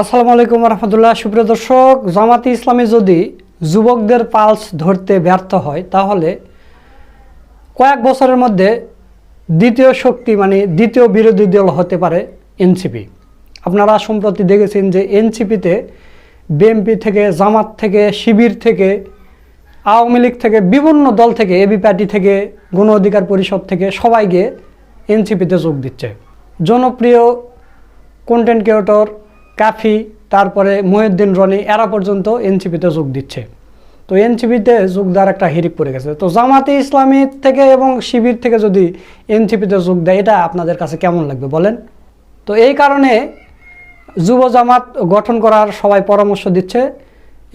আসসালামু আলাইকুম রহমতুল্লাহ। সুপ্রিয় দর্শক, জামাতে ইসলামী যদি যুবকদের পালস ধরতে ব্যর্থ হয় তাহলে কয়েক বছরের মধ্যে দ্বিতীয় শক্তি দ্বিতীয় বিরোধী দল হতে পারে এনসিপি। আপনারা সম্প্রতি দেখেছেন যে এনসিপিতে বিএনপি থেকে, জামাত থেকে, শিবির থেকে, আওয়ামী লীগ থেকে, বিভিন্ন দল থেকে, এবি পার্টি থেকে, গণ অধিকার পরিষদ থেকে সবাই গিয়ে এনসিপিতে যোগ দিচ্ছে। জনপ্রিয় কন্টেন্ট ক্রিয়েটর কাফি, তারপরে মহিউদ্দিন রনি, এরা পর্যন্ত এনসিপিতে যোগ দিচ্ছে। তো এনসিপিতে যোগ দেওয়ার একটা হিড়িক পড়ে গেছে। তো জামাতে ইসলামী থেকে এবং শিবির থেকে যদি এনসিপিতে যোগ দেয়, এটা আপনাদের কাছে কেমন লাগবে বলেন? তো এই কারণে যুব জামাত গঠন করার সবাই পরামর্শ দিচ্ছে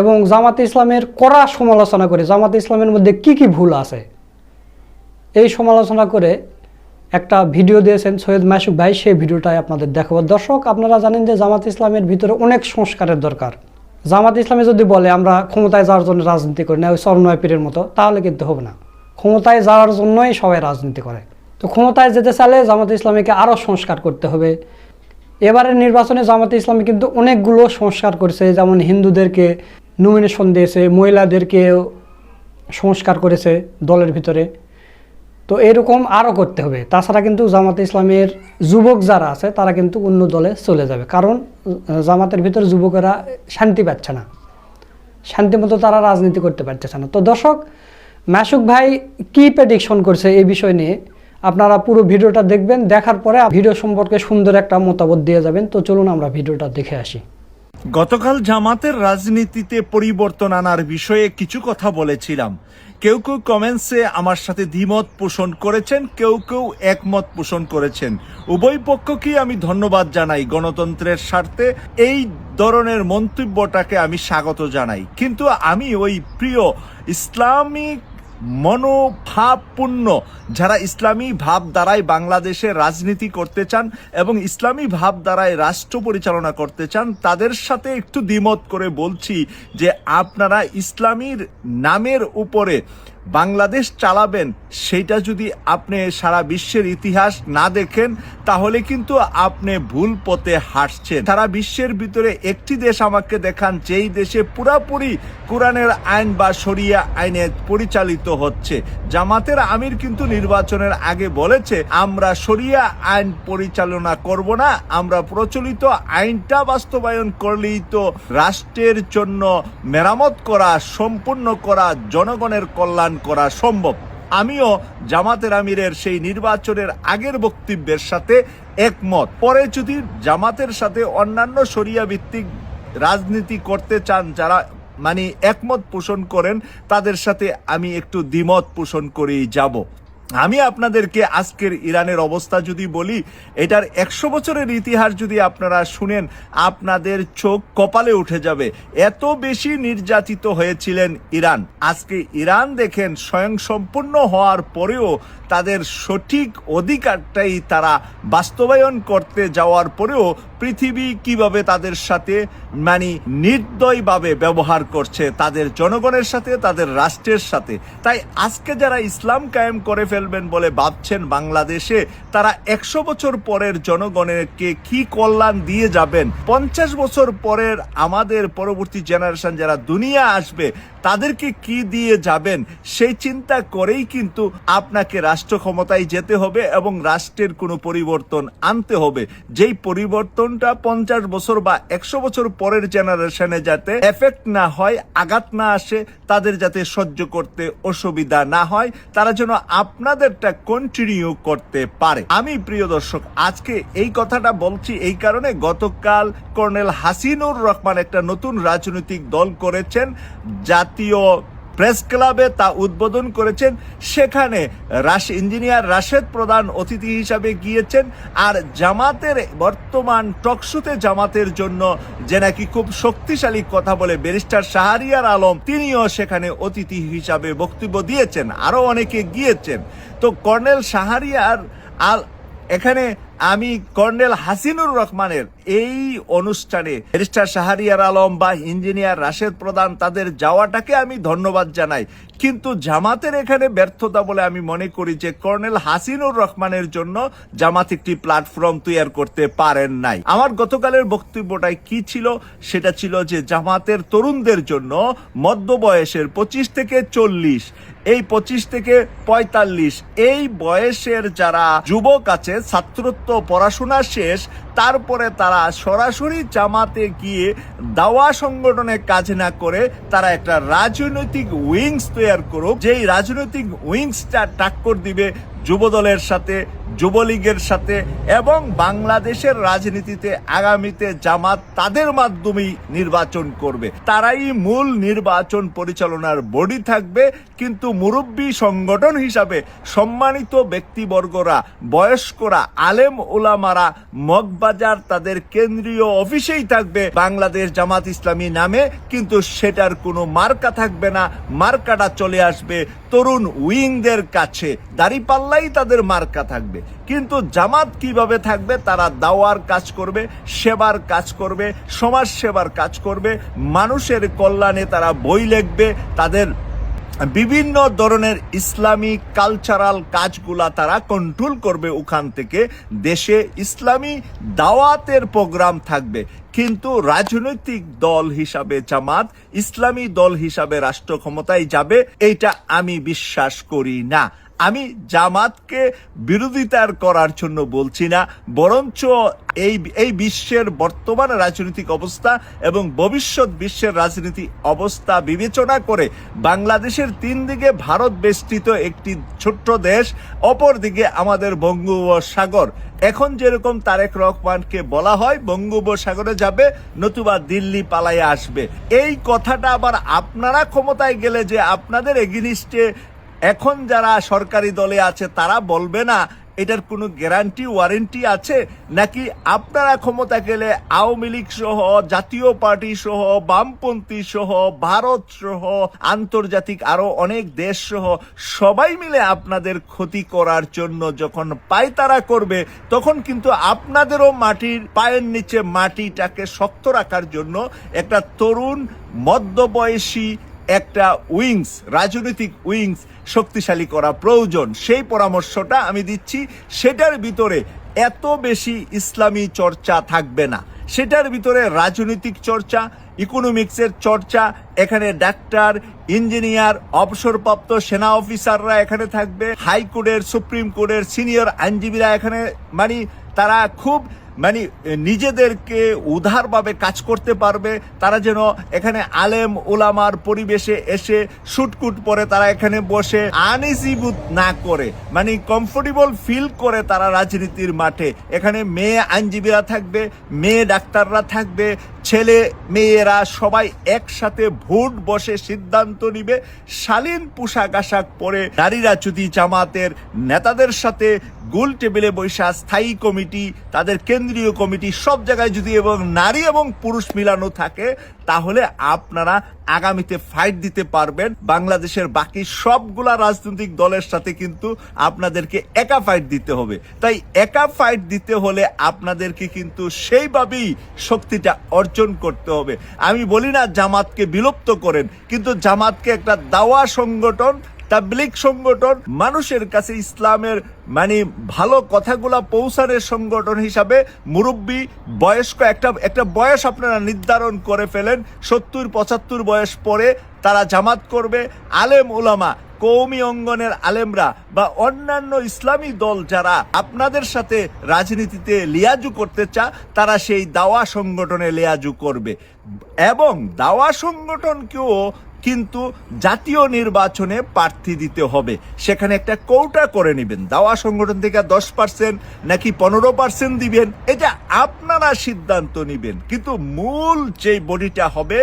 এবং জামাতে ইসলামের কড়া সমালোচনা করে জামাতে ইসলামের মধ্যে কি কি ভুল আছে এই সমালোচনা করে একটা ভিডিও দিয়েছেন সৈয়দ মাসুক ভাই। সেই ভিডিওটাই আপনাদের দেখাবো। দর্শক, আপনারা জানেন যে জামাত ইসলামের ভিতরে অনেক সংস্কারের দরকার। জামাত ইসলামী যদি বলে আমরা ক্ষমতায় যাওয়ার জন্য রাজনীতি করি না, ওই স্বর্ণয় পীরের মতো, তাহলে কিন্তু হবে না। ক্ষমতায় যাওয়ার জন্যই সবাই রাজনীতি করে। তো ক্ষমতায় যেতে চাইলে জামাত ইসলামীকে আরও সংস্কার করতে হবে। এবারের নির্বাচনে জামাতে ইসলামী কিন্তু অনেকগুলো সংস্কার করেছে, যেমন হিন্দুদেরকে নমিনেশন দিয়েছে, মহিলাদেরকে সংস্কার করেছে দলের ভিতরে। তো এরকম আরও করতে হবে। তাছাড়া কিন্তু জামাতে ইসলামের যুবক যারা আছে তারা কিন্তু অন্য দলে চলে যাবে, কারণ জামাতের ভিতরে যুবকেরা শান্তি পাচ্ছে না, শান্তিমতো তারা রাজনীতি করতে পারতেছে না। তো দর্শক, মাসুক ভাই কি প্রেডিকশন করছে এই বিষয় নিয়ে আপনারা পুরো ভিডিওটা দেখবেন। দেখার পরে ভিডিও সম্পর্কে সুন্দর একটা মতামত দিয়ে যাবেন। তো চলুন আমরা ভিডিওটা দেখে আসি। গতকাল জামাতের রাজনীতিতে পরিবর্তন আনার বিষয়ে কিছু কথা বলেছিলাম। কেউ কেউ কমেন্টসে আমার সাথে দ্বিমত পোষণ করেছেন, কেউ কেউ একমত পোষণ করেছেন। উভয় পক্ষকেই আমি ধন্যবাদ জানাই। গণতন্ত্রের স্বার্থে এই ধরনের মন্তব্যটাকে আমি স্বাগত জানাই। কিন্তু আমি ওই প্রিয় ইসলামিক মনোভাবপূর্ণ যারা ইসলামী ভাব দ্বারাই বাংলাদেশে রাজনীতি করতে চান এবং ইসলামী ভাব দ্বারাই রাষ্ট্র পরিচালনা করতে চান, তাদের সাথে একটু দ্বিমত করে বলছি যে আপনারা ইসলামীর নামের উপরে বাংলাদেশ চালাবেন, সেইটা যদি আপনি সারা বিশ্বের ইতিহাস না দেখেন তাহলে কিন্তু আপনি ভুল পথে হাঁটছেন। সারা বিশ্বের ভিতরে একটি দেশ আমাকে দেখান যেই দেশে পুরাপুরি কোরআনের আইন বা শরিয়া আইনে পরিচালিত হচ্ছে। জামাতের আমির কিন্তু নির্বাচনের আগে বলেছে আমরা শরিয়া আইন পরিচালনা করব না, আমরা প্রচলিত আইনটা বাস্তবায়ন করলেই তো রাষ্ট্রের জন্য মেরামত করা, সম্পূর্ণ করা, জনগণের কল্যাণ করা সম্ভব। আমিও জামাতের আমিরের সেই নির্বাচনের আগের বক্তব্যের সাথে একমত। পরে যদি জামাতের সাথে অন্যান্য শরিয়া ভিত্তিক রাজনীতি করতে চান যারা একমত পোষণ করেন, তাদের সাথে আমি একটু দ্বিমত পোষণ করেই যাব। আমি আপনাদেরকে আজকের ইরানের অবস্থা যদি বলি, এটার 100 বছরের ইতিহাস যদি আপনারা শুনেন আপনাদের চোখ কপালে উঠে যাবে। এত বেশি নির্যাতিত হয়েছিলেন ইরান। আজকে ইরান দেখেন স্বয়ংসম্পূর্ণ হওয়ার পরেও তাদের সঠিক অধিকারটাই তারা বাস্তবায়ন করতে যাওয়ার পরেও পৃথিবী কিভাবে তাদের সাথে নির্দয়ভাবে ব্যবহার করছে, তাদের জনগণের সাথে, তাদের রাষ্ট্রের সাথে। তাই আজকে যারা ইসলাম কায়েম করে ফেলবেন বলে ভাবছেন বাংলাদেশে, তারা 100 বছর পরের জনগণকে কি কল্যাণ দিয়ে যাবেন, 50 বছর পরের আমাদের পরবর্তী জেনারেশন যারা দুনিয়া আসবে তাদেরকে কি দিয়ে যাবেন, সেই চিন্তা করেই কিন্তু আপনাকে রাষ্ট্র ক্ষমতায় যেতে হবে এবং রাষ্ট্রের কোনো পরিবর্তন আনতে হবে। যেই পরিবর্তনটা 50 বছর বা 100 বছর পরের জেনারেশনে যাতে এফেক্ট না হয়, আঘাত না আসে, তাদের যাতে সহ্য করতে অসুবিধা না হয়, তারা যেন আপনাদেরটা কন্টিনিউ করতে পারে। আমি প্রিয় দর্শক আজকে এই কথাটা বলছি এই কারণে, গতকাল কর্নেল হাসিনুর রহমান একটা নতুন রাজনৈতিক দল করেছেন, জাতীয় প্রেস ক্লাবে তা উদ্বোধন করেছেন। সেখানে ইঞ্জিনিয়ার রাশেদ প্রধান অতিথি হিসাবে গিয়েছেন। আর জামাতের বর্তমান টকশোতে জামাতের জন্য যে নাকি খুব শক্তিশালী কথা বলে ব্যারিস্টার শাহরিয়ার আলম, তিনিও সেখানে অতিথি হিসাবে বক্তব্য দিয়েছেন, আরো অনেকে গিয়েছেন। তো কর্নেল শাহরিয়ার এখানে আমি কর্নেল হাসিনুর রহমানের এই অনুষ্ঠানে ব্যারিস্টার শাহরিয়ার আলম বা ইঞ্জিনিয়ার রাশেদ প্রধান তাদের যাওয়াটাকে আমি ধন্যবাদ জানাই, কিন্তু জামাতের এখানে ব্যর্থতা বলে আমি মনে করি যে কর্নেল হাসিনুর রহমানের জন্য জামাত একটি প্ল্যাটফর্ম তৈরি করতে পারেন নাই। আমার গতকালের বক্তব্যটাই কি ছিল, সেটা ছিল যে জামাতের তরুণদের জন্য মধ্য বয়সের 25 থেকে 40, এই 25 থেকে 45 এই বয়সের যারা যুবক আছে, ছাত্রত্ব পড়াশোনা শেষ, তারপরে তারা সরাসরি জামাতে গিয়ে দাওয়া সংগঠনে কাজ না করে তারা একটা রাজনৈতিক উইংস তৈরি করুক, যেই রাজনৈতিক উইংসটা টাক্কর দিবে যুবদলের সাথে, যুবলীগের সাথে, এবং বাংলাদেশের রাজনীতিতে আগামীতে জামাত তাদের মাধ্যমেই নির্বাচন করবে। তারাই মূল নির্বাচন পরিচালনার বডি থাকবে, কিন্তু মুরব্বী সংগঠন হিসাবে সম্মানিত ব্যক্তিবর্গরা, বয়স্করা, আলেম ওলামারা মগবাজার তাদের কেন্দ্রীয় অফিসেই থাকবে বাংলাদেশ জামাত ইসলামী নামে, কিন্তু সেটার কোনো মার্কা থাকবে না। মার্কাটা চলে আসবে তরুণ উইংদের কাছে, দাঁড়িপাল্লাই তাদের মার্কা থাকবে। কিন্তু জামাত কিভাবে থাকবে? তারা দাওয়ার কাজ করবে, সেবার কাজ করবে, সমাজ সেবার কাজ করবে, মানুষের কল্যাণে তারা বই লিখবে, তাদের বিভিন্ন ধরনের ইসলামী কালচারাল কাজগুলা তারা কন্ট্রোল করবে। ওখান থেকে দেশে ইসলামী দাওয়াতের প্রোগ্রাম থাকবে, কিন্তু রাজনৈতিক দল হিসাবে জামাত ইসলামী দল হিসাবে রাষ্ট্র ক্ষমতায় যাবে এইটা আমি বিশ্বাস করি না। জামাতকে বিরোধিতার করার জন্য বলছি না, বরঞ্চ এই বিশ্বের বর্তমান রাজনৈতিক অবস্থা এবং ভবিষ্যৎ বিশ্বের রাজনীতি অবস্থা বিবেচনা করে বাংলাদেশের 3 দিকে ভারত বেষ্টিত একটি ছোট্ট দেশ, অপর দিকে আমাদের বঙ্গোপসাগর। এখন যেরকম তারেক রহমানকে বলা হয় বঙ্গোপসাগরে যাবে, নতুবা দিল্লি পালাইয়া আসবে, এই কথাটা আবার আপনারা ক্ষমতায় গেলে যে আপনাদের এগেনিস্টে এখন যারা সরকারি দলে আছে তারা বলবে না, এটার কোনো গ্যারান্টি ওয়ারেন্টি আছে নাকি? আপনারা ক্ষমতা গেলে আওয়ামী লীগ সহ, জাতীয় পার্টি সহ, বামপন্থী সহ, ভারত সহ, আন্তর্জাতিক আরো অনেক দেশ সহ সবাই মিলে আপনাদের ক্ষতি করার জন্য যখন পায়তারা করবে, তখন কিন্তু আপনাদেরও মাটির পায়ের নিচে মাটিটাকে শক্ত রাখার জন্য একটা তরুণ মধ্যবয়সী একটা উইংস, রাজনৈতিক উইংস শক্তিশালী করা প্রয়োজন। সেই পরামর্শটা আমি দিচ্ছি। সেটার ভিতরে এত বেশি ইসলামী চর্চা থাকবে না, সেটার ভিতরে রাজনৈতিক চর্চা, ইকোনমিক্সের চর্চা, এখানে ডাক্তার, ইঞ্জিনিয়ার, অবসরপ্রাপ্ত সেনা অফিসাররা এখানে থাকবে, হাইকোর্টের, সুপ্রিম কোর্টের সিনিয়র আইনজীবীরা এখানে তারা খুব নিজেদেরকে উদারভাবে কাজ করতে পারবে। তারা যেন এখানে আলেম ওলামার পরিবেশে এসে শুটকুট পরে তারা এখানে বসে আনইজি বোধ না করে, কমফোর্টেবল ফিল করে তারা রাজনীতির মাঠে। এখানে মেয়ে আইনজীবীরা থাকবে, মেয়ে ডাক্তাররা থাকবে, ছেলে মেয়েরা সবাই একসাথে ভোট বসে সিদ্ধান্ত নিবে। শালীন পোশাক আশাক পরে নারীরা যদি জামাতের নেতাদের সাথে গোল টেবিলে বৈশা স্থায়ী কমিটি, তাদের কেন্দ্রীয় কমিটি সব জায়গায় যদি এবং নারী এবং পুরুষ মিলানো থাকে, তাহলে আপনারা আগামীতে ফাইট দিতে পারবেন। বাংলাদেশের বাকি সবগুলা রাজনৈতিক দলের সাথে কিন্তু আপনাদেরকে একা ফাইট দিতে হবে। তাই একা ফাইট দিতে হলে আপনাদেরকে কিন্তু সেইভাবেই শক্তিটা অর্জন করতে হবে। আমি বলি না জামাতকে বিলুপ্ত করেন, কিন্তু জামাতকে একটা দাওয়া সংগঠন, তাবলীগ সংগঠন, মানুষের কাছে ইসলামের ভালো কথাগুলা পৌঁছানোর সংগঠন হিসাবে মুরব্বী বয়স্ক একটা বয়স আপনারা নির্ধারণ করে ফেলেন। 70-75 বয়স পরে তারা জামাত করবে। আলেম ওলামা, কওমি অঙ্গনের আলেমরা বা অন্যান্য ইসলামী দল যারা আপনাদের সাথে রাজনীতিতে লিয়াজু করতে চায়, তারা সেই দাওয়া সংগঠনে লিয়াজু করবে। এবং দাওয়া সংগঠনকেও কিন্তু জাতীয় নির্বাচনে প্রার্থী দিতে হবে, সেখানে একটা কোটা করে নেবেন। দাওয়া সংগঠন থেকে 10% নাকি 15% দিবেন, এটা আপনারা সিদ্ধান্ত নেবেন। কিন্তু মূল যে বডিটা হবে,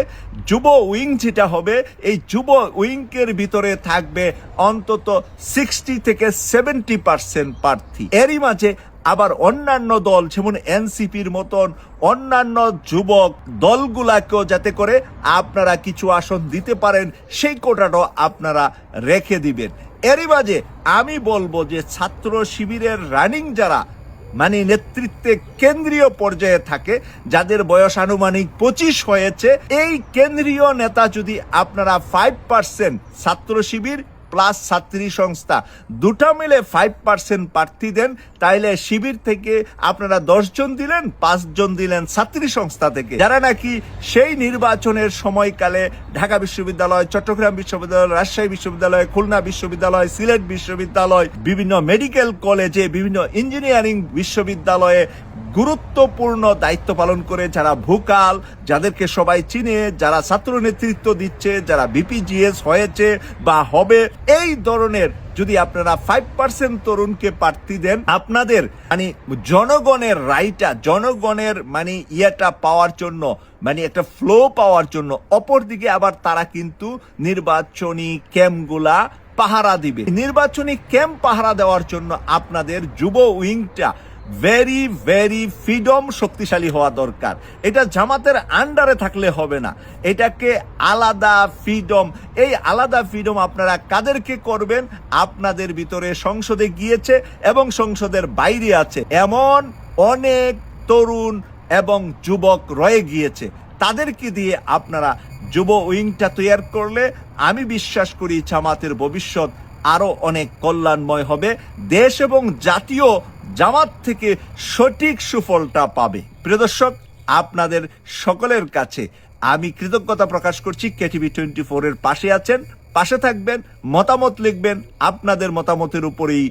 যুব উইং যেটা হবে, এই যুব উইংকের ভিতরে থাকবে অন্তত 60 থেকে 70% প্রার্থী। এরই মাঝে আবার অন্যান্য দল যেমন এনসিপির মতন অন্যান্য যুবক দলগুলাকেও যাতে করে আপনারা কিছু আসন দিতে পারেন, সেই কোটাটাও আপনারা রেখে দিবেন। এরই মাঝে আমি বলবো যে ছাত্র শিবিরের রানিং যারা মানে নেতৃত্বে কেন্দ্রীয় পর্যায়ে থাকে, যাদের বয়স আনুমানিক 25 হয়েছে, এই কেন্দ্রীয় নেতা যদি আপনারা 5% ছাত্র শিবির প্লাস ছাত্রী সংস্থা দুটা মিলে 5% প্রার্থী দেন, তাইলে শিবির থেকে আপনারা 10 জন দিলেন, 5 জন দিলেন ছাত্রী সংস্থা থেকে, যারা নাকি সেই নির্বাচনের সময়কালে ঢাকা বিশ্ববিদ্যালয়, চট্টগ্রাম বিশ্ববিদ্যালয়, রাজশাহী বিশ্ববিদ্যালয়, খুলনা বিশ্ববিদ্যালয়, সিলেট বিশ্ববিদ্যালয়, বিভিন্ন মেডিকেল কলেজে, বিভিন্ন ইঞ্জিনিয়ারিং বিশ্ববিদ্যালয়ে গুরুত্বপূর্ণ দায়িত্ব পালন করে, যারা ভোকাল, যাদেরকে সবাই চিনে, যারা ছাত্র নেতৃত্ব দিচ্ছে, যারা বিপিজিএস হয়েছে বা হবে, এই ধরনের যদি আপনারা 5% তরুণকে প্রার্থী দেন, আপনাদের মানে জনগণের রায়টা, জনগণের মানে ইয়েটা পাওয়ার জন্য, মানে একটা ফ্লো পাওয়ার জন্য, অপরদিকে আবার তারা কিন্তু নির্বাচনী ক্যাম্পগুলা পাহারা দিবে। নির্বাচনী ক্যাম্প পাহারা দেওয়ার জন্য আপনাদের যুব উইংটা ভেরি ভেরি ফ্রিডম শক্তিশালী হওয়া দরকার। এটা জামাতের আন্ডারে থাকলে হবে না, এটাকে আলাদা ফ্রিডম, এই আলাদা ফ্রিডম আপনারা কাদেরকে করবেন? আপনাদের ভিতরে সংসদে গিয়েছে এবং সংসদের বাইরে আছে এমন অনেক তরুণ এবং যুবক রয়ে গিয়েছে, তাদেরকে দিয়ে আপনারা যুব উইংটা তৈরি করলে আমি বিশ্বাস করি জামাতের ভবিষ্যৎ আরো অনেক কল্যাণময় হবে। দেশ এবং জাতীয় জামাত থেকে সঠিক সুফলটা পাবে। প্রিয় দর্শক, আপনাদের সকলের কাছে আমি কৃতজ্ঞতা প্রকাশ করছি। কেটিভি 24 এর পাশে আছেন, পাশে থাকবেন, মতামত লিখবেন। আপনাদের মতামতের উপরেই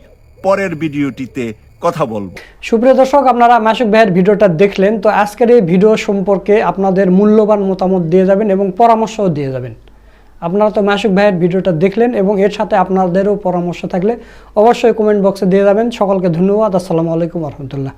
পরের ভিডিওটিতে কথা বলবো। সুপ্রিয় দর্শক, আপনারা মাসুক ভাইয়ের ভিডিওটা দেখলেন, তো আজকের এই ভিডিও সম্পর্কে আপনাদের মূল্যবান মতামত দিয়ে যাবেন এবং পরামর্শও দিয়ে যাবেন। আপনারা তো মাসুক ভাইয়ের ভিডিওটা দেখলেন এবং এর সাথে আপনাদেরও পরামর্শ থাকলে অবশ্যই কমেন্ট বক্সে দিয়ে যাবেন। সকলকে ধন্যবাদ। আসসালামু আলাইকুম রহমতুল্লাহ।